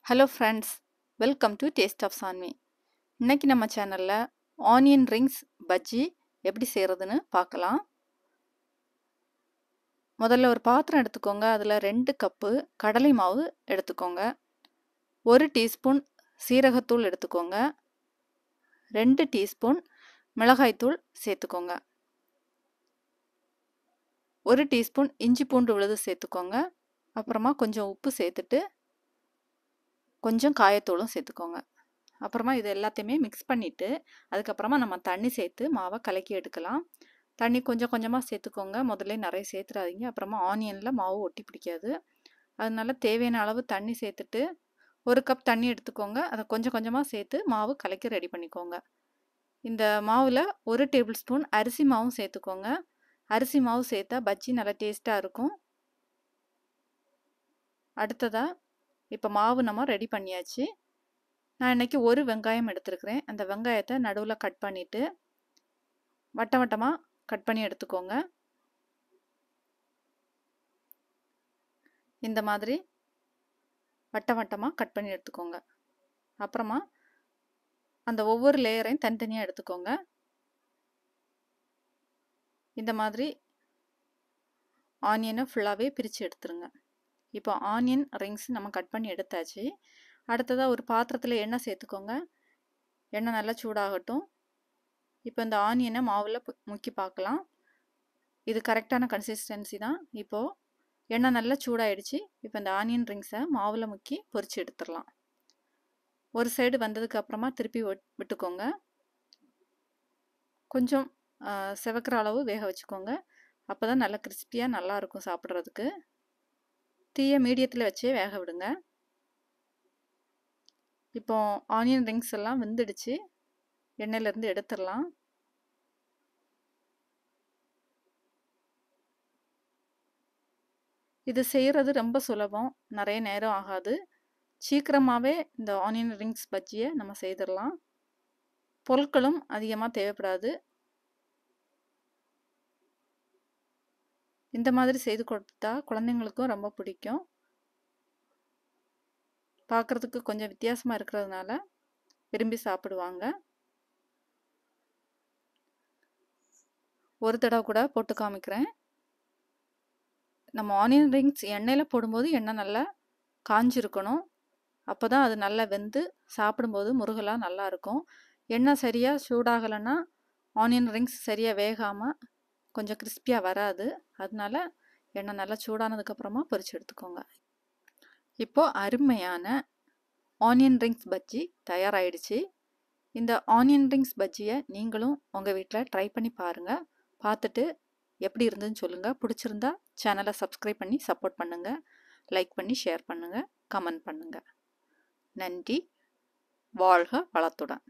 Hello friends, welcome to Taste of Sanvi. இன்னைக்கு நம்ம சேனல்ல ஆனியன் ரிங்ஸ் பஜ்ஜி எப்படி செய்யறதுன்னு பார்க்கலாம். முதல்ல ஒரு பாத்திரம் எடுத்துக்கோங்க. அதில் 2 கப்பு கடலை மாவு எடுத்துக்கோங்க. 1 டீஸ்பூன் சீரகத்தூள் எடுத்துக்கோங்க. 2 டீஸ்பூன் மிளகாய்த்தூள் சேர்த்துக்கோங்க. 1 டீஸ்பூன் இஞ்சி பூண்டு விழுது சேர்த்துக்கோங்க. அப்புறமா கொஞ்சம் உப்பு சேர்த்துட்டு கொஞ்சம் காயத்தூளும் சேர்த்துக்கோங்க. அப்புறமா இது எல்லாத்தையுமே மிக்ஸ் பண்ணிவிட்டு அதுக்கப்புறமா நம்ம தண்ணி சேர்த்து மாவை கலக்கி எடுக்கலாம். தண்ணி கொஞ்சம் கொஞ்சமாக சேர்த்துக்கோங்க. முதல்ல நிறைய சேர்த்துறாதீங்க. அப்புறமா ஆனியனில் மாவு ஒட்டி பிடிக்காது. அதனால தேவையான அளவு தண்ணி சேர்த்துட்டு 1 கப் தண்ணி எடுத்துக்கோங்க. அதை கொஞ்சம் கொஞ்சமாக சேர்த்து மாவு கலக்கி ரெடி பண்ணிக்கோங்க. இந்த மாவில் 1 டேபிள் ஸ்பூன் அரிசி மாவும் சேர்த்துக்கோங்க. அரிசி மாவு சேர்த்தா பஜ்ஜி நல்லா டேஸ்ட்டாக இருக்கும். அடுத்ததாக இப்போ மாவு நம்ம ரெடி பண்ணியாச்சு. நான் இன்றைக்கி 1 வெங்காயம் எடுத்துருக்கிறேன். அந்த வெங்காயத்தை நடுவில் கட் பண்ணிவிட்டு வட்ட வட்டமாக கட் பண்ணி எடுத்துக்கோங்க. இந்த மாதிரி வட்ட வட்டமாக கட் பண்ணி எடுத்துக்கோங்க. அப்புறமா அந்த ஒவ்வொரு லேயரையும் தனித்தனியாக எடுத்துக்கோங்க. இந்த மாதிரி ஆனியனை ஃபுல்லாகவே பிரித்து எடுத்துருங்க. இப்போ ஆனியன் ரிங்ஸ் நம்ம கட் பண்ணி எடுத்தாச்சு. அடுத்ததாக ஒரு பாத்திரத்தில் எண்ணெய் சேர்த்துக்கோங்க. எண்ணெய் நல்லா சூடாகட்டும். இப்போ இந்த ஆனியனை மாவில் முக்கி பார்க்கலாம். இது கரெக்டான கன்சிஸ்டன்சி தான். இப்போது எண்ணெய் நல்லா சூடாயிடுச்சு. இப்போ இந்த ஆனியன் ரிங்ஸை மாவில் முக்கி பொரித்து எடுத்துடலாம். ஒரு சைடு வந்ததுக்கு அப்புறமா திருப்பி விட்டுக்கோங்க. கொஞ்சம் செவக்கிற அளவு வேக வச்சுக்கோங்க. அப்போ தான் நல்லா கிறிஸ்பியாக நல்லாயிருக்கும் சாப்பிட்றதுக்கு. தீயை மீடியத்தில் வச்சே வேக விடுங்க. இப்போ ஆனியன் ரிங்ஸ் எல்லாம் வெந்துடுச்சு. எண்ணெயிலேருந்து எடுத்துடலாம். இது செய்கிறது ரொம்ப சுலபம். நிறைய நேரம் ஆகாது. சீக்கிரமாகவே இந்த ஆனியன் ரிங்ஸ் பஜ்ஜியை நம்ம செய்திடலாம். பொருட்களும் அதிகமாக தேவைப்படாது. இந்த மாதிரி செய்து கொடுத்தா குழந்தைங்களுக்கும் ரொம்ப பிடிக்கும். பார்க்குறதுக்கு கொஞ்சம் வித்தியாசமாக இருக்கிறதுனால விரும்பி சாப்பிடுவாங்க. ஒரு தடவை கூட போட்டு காமிக்கிறேன். நம்ம ஆனியன் ரிங்ஸ் எண்ணெயில் போடும்போது எண்ணெய் நல்லா காஞ்சிருக்கணும். அப்போ தான் அது நல்லா வெந்து சாப்பிடும்போது முருகலாக நல்லாயிருக்கும். எண்ணெய் சரியாக சூடாகலைன்னா ஆனியன் ரிங்ஸ் சரியாக வேகாமல் கொஞ்சம் கிறிஸ்பியாக வராது. அதனால எண்ணெய் நல்லா சூடானதுக்கப்புறமா பொரிச்சு எடுத்துக்கோங்க. இப்போது அருமையான ஆனியன் ரிங்ஸ் பஜ்ஜி தயாராகிடுச்சு. இந்த ஆனியன் ரிங்ஸ் பஜ்ஜியை நீங்களும் உங்கள் வீட்டில் ட்ரை பண்ணி பாருங்கள். பார்த்துட்டு எப்படி இருந்ததுன்னு சொல்லுங்கள். பிடிச்சிருந்தா சேனலை சப்ஸ்கிரைப் பண்ணி சப்போர்ட் பண்ணுங்கள். லைக் பண்ணி ஷேர் பண்ணுங்கள். கமெண்ட் பண்ணுங்கள். நன்றி. வாழ்க வளத்துடன்.